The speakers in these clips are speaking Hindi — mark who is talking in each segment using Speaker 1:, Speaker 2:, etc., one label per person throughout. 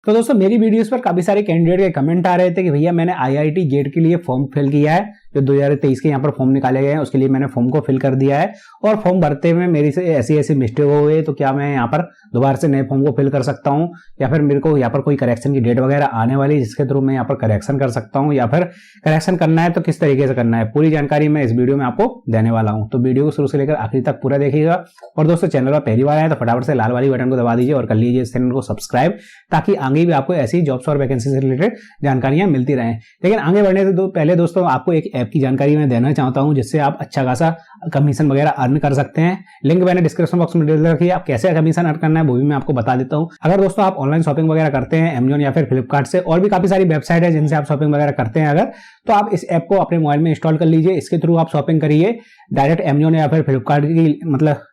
Speaker 1: तो दोस्तों मेरी वीडियोस पर काफी सारे कैंडिडेट के कमेंट आ रहे थे कि भैया मैंने आईआईटी गेट के लिए फॉर्म फिल किया है, जो 2023 के यहाँ पर फॉर्म निकाले गए हैं उसके लिए मैंने फॉर्म को फिल कर दिया है और फॉर्म भरते हुए मेरी से ऐसी मिस्टेक हो गई, तो क्या मैं यहाँ पर दोबारा से नए फॉर्म को फिल कर सकता हूँ या फिर मेरे को यहाँ पर कोई करेक्शन की डेट वगैरह आने वाली है जिसके थ्रू मैं यहाँ पर करेक्शन कर सकता हूँ, या फिर करेक्शन करना है तो किस तरीके से करना है, पूरी जानकारी मैं इस वीडियो में आपको देने वाला हूँ। तो वीडियो को शुरू से लेकर आखिर तक पूरा देखिएगा। और दोस्तों चैनल पर पहली बार आए तो फटाफट से लाल वाली बटन को दबा दीजिए और कर लीजिए इस चैनल को सब्सक्राइब, ताकि आगे भी आपको ऐसी जॉब्स और वैकेंसी से रिलेटेड जानकारियां मिलती रहें। लेकिन आगे बढ़ने से पहले दोस्तों आपको एक ऐप की जानकारी मैं देना चाहता हूं जिससे आप अच्छा खासा कमीशन वगैरह अर्न कर सकते हैं। लिंक मैंने डिस्क्रिप्शन बॉक्स में दे रखी है, आप कैसे कमीशन अर्न करना है वो भी मैं आपको बता देता हूं। अगर दोस्तों आप ऑनलाइन शॉपिंग वगैरह करते हैं अमेजॉन या फिर फ्लिपकार्ट से, और भी काफी सारी वेबसाइट है जिनसे आप शॉपिंग वगैरह करते हैं अगर, तो आप इस ऐप को अपने मोबाइल में इंस्टॉल कर लीजिए। इसके थ्रू आप शॉपिंग करिए, डायरेक्ट अमेजॉन या फिर फ्लिपकार्ट की मतलब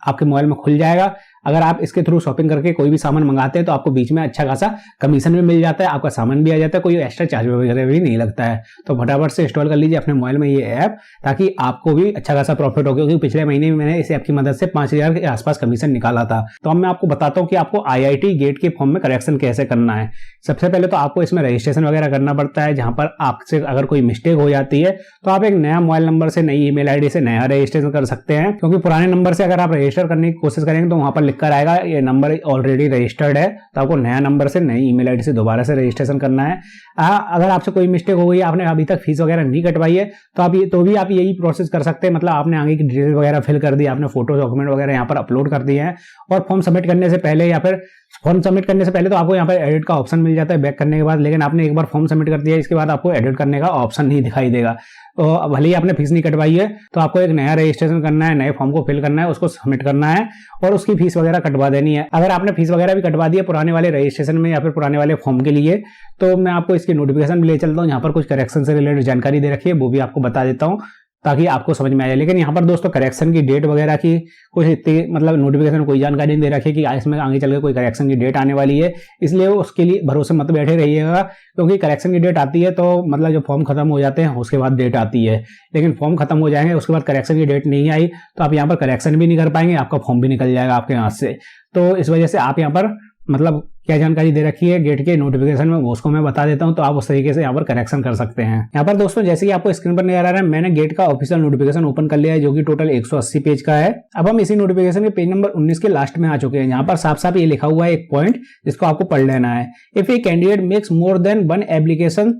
Speaker 1: आपके मोबाइल में खुल जाएगा। अगर आप इसके थ्रू शॉपिंग करके कोई भी सामान मंगाते हैं तो आपको बीच में अच्छा खासा कमीशन भी मिल जाता है, आपका सामान भी आ जाता है, कोई एक्स्ट्रा चार्ज वगैरह भी नहीं लगता है। तो फटाफट से इंस्टॉल कर लीजिए अपने मोबाइल में ये ऐप, ताकि आपको भी अच्छा खासा प्रॉफिट हो, क्योंकि पिछले महीने में मैंने इस ऐप की मदद से 5000 के आसपास कमीशन निकाला था। तो अब मैं आपको बताता हूँ कि आपको आईआईटी गेट के फॉर्म में करेक्शन कैसे करना है। सबसे पहले तो आपको इसमें रजिस्ट्रेशन वगैरह करना पड़ता है, जहां पर आपसे अगर कोई मिस्टेक हो जाती है तो आप एक नया मोबाइल नंबर से, नई ईमेल आईडी से नया रजिस्ट्रेशन कर सकते हैं। क्योंकि पुराने नंबर से अगर आप रजिस्टर करने की कोशिश करेंगे तो वहां पर लिख कर आएगा ये नंबर ऑलरेडी रजिस्टर्ड है, तो आपको नया नंबर से नई ईमेल आईडी से दोबारा से रजिस्ट्रेशन करना है। अगर आपसे कोई मिस्टेक हो गई, आपने अभी तक फीस वगैरह नहीं कटवाई है, तो आप यही प्रोसेस कर सकते हैं। मतलब आपने आगे की डिटेल वगैरह फिल कर दी, आपने फोटो डॉक्यूमेंट वगैरह यहाँ पर अपलोड कर दिए हैं, और फॉर्म सबमिट करने से पहले या फिर फॉर्म सबमिट करने से पहले तो आपको यहाँ पर एडिट का ऑप्शन मिल जाता है बैक करने के बाद, लेकिन आपने एक बार फॉर्म सबमिट कर दिया इसके बाद आपको एडिट करने का ऑप्शन नहीं दिखाई देगा। तो भले ही आपने फीस नहीं कटवाई है तो आपको एक नया रजिस्ट्रेशन करना है, नए फॉर्म को फिल करना है, उसको सबमिट करना है और उसकी फीस वगैरह कटवा देनी है। अगर आपने फीस वगैरह भी कटवा दी है पुराने वाले रजिस्ट्रेशन में या फिर पुराने वाले फॉर्म के लिए, तो मैं आपको इसकी नोटिफिकेशन भी ले चलता हूँ। यहाँ पर कुछ करेक्शन से रिलेटेड जानकारी दे रखी है, वो भी आपको बता देता हूँ ताकि आपको समझ में आ जाए। लेकिन यहाँ पर दोस्तों करेक्शन की डेट वगैरह की कुछ इतनी मतलब नोटिफिकेशन कोई जानकारी नहीं दे रखी कि इसमें आगे चल के कोई करेक्शन की डेट आने वाली है, इसलिए उसके लिए भरोसे मत बैठे रहिएगा। क्योंकि करेक्शन की डेट आती है तो मतलब जब फॉर्म खत्म हो जाते हैं उसके बाद डेट आती है, लेकिन फॉर्म खत्म हो जाएंगे उसके बाद करेक्शन की डेट नहीं आई तो आप यहाँ पर करेक्शन भी नहीं कर पाएंगे, आपका फॉर्म भी निकल जाएगा आपके हाथ से। तो इस वजह से आप यहाँ पर मतलब क्या जानकारी दे रखी है गेट के नोटिफिकेशन में उसको मैं बता देता हूं, तो आप उस तरीके से यहाँ पर करेक्शन कर सकते हैं। यहाँ पर दोस्तों जैसे कि आपको स्क्रीन पर नजर आ रहा है, मैंने गेट का ऑफिशियल नोटिफिकेशन ओपन कर लिया है जो कि टोटल 180 पेज का है। अब हम इसी नोटिफिकेशन के पेज नंबर 19 के लास्ट में आ चुके हैं। यहाँ पर साफ साफ ये लिखा हुआ है एक पॉइंट जिसको आपको पढ़ लेना है। If a candidate makes more than one application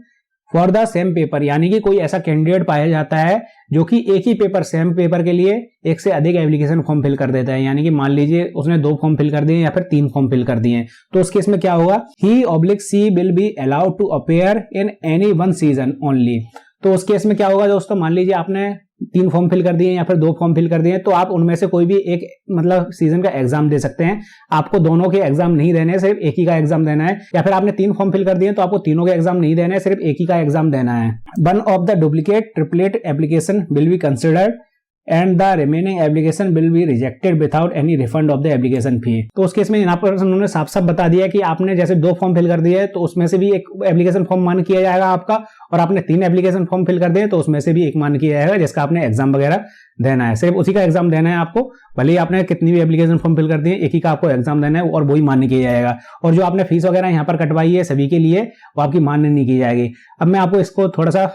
Speaker 1: for the same paper, यानी कि कोई ऐसा कैंडिडेट पाया जाता है जो कि एक ही पेपर, सेम पेपर के लिए एक से अधिक एप्लीकेशन फॉर्म फिल कर देता है। यानी कि मान लीजिए उसने 2 फॉर्म फिल कर दिए या फिर 3 फॉर्म फिल कर दिए, तो उस केस में क्या होगा, he/she will be allowed to appear in any one season only. तो उस केस में क्या होगा दोस्तों, मान लीजिए आपने 3 फॉर्म फिल कर दिए या फिर 2 फॉर्म फिल कर दिए, तो आप उनमें से कोई भी एक मतलब सीजन का एग्जाम दे सकते हैं। आपको दोनों के एग्जाम नहीं देने, सिर्फ एक ही का एग्जाम देना है। या फिर आपने 3 फॉर्म फिल कर दिए तो आपको तीनों के एग्जाम नहीं देना है, सिर्फ एक ही का एग्जाम देना है। One of the duplicate triplet application will be considered and the remaining application will be rejected without any refund of the application fee. तो उस केस में यहाँ पर उन्होंने साफ साफ बता दिया कि आपने जैसे 2 फॉर्म फिल कर दिए तो उसमें से भी एक एप्लीकेशन फॉर्म मान किया जाएगा आपका, और आपने 3 एप्लीकेशन फॉर्म फिल कर दिए तो उसमें से भी एक मान किया जाएगा जिसका आपने एग्जाम वगैरह देना है। सिर्फ उसी का एग्जाम देना है आपको, भले ही आपने कितनी भी एप्लीकेशन फॉर्म फिल कर दिए, एक ही का आपको एग्जाम देना है और वही मान्य किया जाएगा। और जो आपने फीस वगैरह यहाँ पर कटवाई है सभी के लिए, वो आपकी मान्य नहीं की जाएगी। अब मैं आपको इसको थोड़ा सा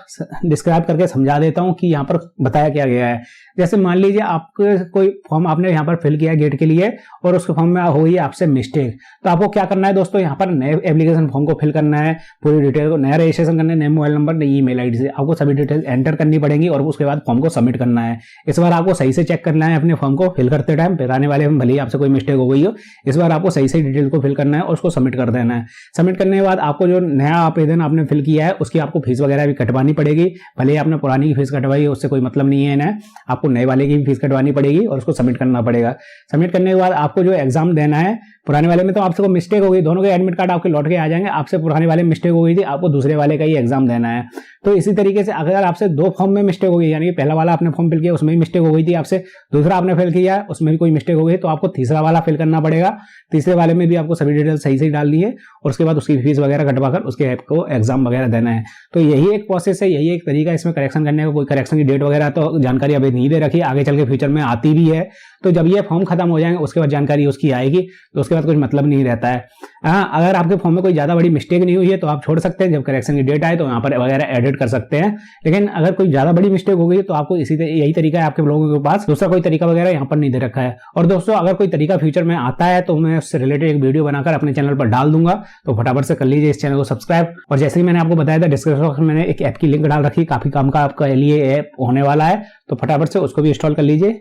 Speaker 1: डिस्क्राइब करके समझा देता हूँ कि यहाँ पर बताया क्या गया है। जैसे मान लीजिए आपको कोई फॉर्म आपने यहाँ पर फिल किया गेट के लिए और उस फॉर्म में हो गई आपसे मिस्टेक, तो आपको क्या करना है दोस्तों, यहाँ पर नए एप्लीकेशन फॉर्म को फिल करना है, पूरी डिटेल को नया रजिस्ट्रेशन करना है, नए मोबाइल नंबर, नई ईमेल आईडी से आपको सभी डिटेल एंटर करनी पड़ेंगी और उसके बाद फॉर्म को सबमिट करना है। इस बार आपको सही से चेक करना है अपने फॉर्म को फिल करते टाइम, पुराने वाले में भले ही आपसे कोई मिस्टेक हो गई हो, इस बार आपको सही से डिटेल को फिल करना है और उसको सबमिट कर देना है। सबमिट करने के बाद आपको जो नया आवेदन आपने फिल किया है उसकी आपको फीस वगैरह भी कटवानी पड़ेगी। भले ही आपने पुरानी की फीस कटवाई है उससे कोई मतलब नहीं है ना, आपको नए वाले की भी फीस कटवानी पड़ेगी और उसको सबमिट करना पड़ेगा। सबमिट करने के बाद आपको जो एग्जाम देना है, पुराने वाले में तो आपसे कोई मिस्टेक हो गई, दोनों के एडमिट कार्ड आपके लौट के आ जाएंगे, आपसे पुराने वाले में मिस्टेक हो गई थी, आपको दूसरे वाले का ही एग्जाम देना है। तो इसी तरीके से अगर आपसे 2 फॉर्म में मिस्टेक हो गई, यानी कि पहला वाला आपने फॉर्म फिल किया उसमें भी मिस्टेक हो गई थी आपसे, दूसरा आपने फिल किया उसमें भी कोई मिस्टेक हो गई, तो आपको तीसरा वाला फिल करना पड़ेगा। तीसरे वाले में भी आपको सभी डिटेल सही से डालनी है और उसके बाद उसकी फीस वगैरह कटवाकर उसके ऐप को एग्जाम वगैरह देना है। तो यही एक प्रोसेस है, यही एक तरीका इसमें करेक्शन करने का। कोई करेक्शन की डेट वगैरह तो जानकारी अभी नहीं दे रखी, आगे चल के फ्यूचर में आती भी है। तो जब ये फॉर्म खत्म हो जाएंगे उसके बाद जानकारी उसकी आएगी, तो उसके बाद कुछ मतलब नहीं रहता है। हाँ, अगर आपके फॉर्म में कोई ज्यादा बड़ी मिस्टेक नहीं हुई है तो आप छोड़ सकते हैं, जब करेक्शन की डेट आए तो यहाँ पर वगैरह एडिट कर सकते हैं। लेकिन अगर कोई ज्यादा बड़ी मिस्टेक हो गई तो आपको यही तरीका है, आपके लोगों के पास दूसरा कोई तरीका वगैरह यहाँ पर नहीं दे रखा है। और दोस्तों, अगर कोई तरीका फ्यूचर में आता है तो मैं उससे रिलेटेड एक वीडियो बनाकर अपने चैनल पर डाल दूंगा, तो फटाफट से कर लीजिए इस चैनल को सब्सक्राइब। और जैसे ही मैंने आपको बताया था, डिस्क्रिप्शन बॉक्स में मैंने एक ऐप की लिंक डाल रखी, काफी काम का आपका लिए ऐप होने वाला है, तो फटाफट से उसको भी इंस्टॉल कर लीजिए।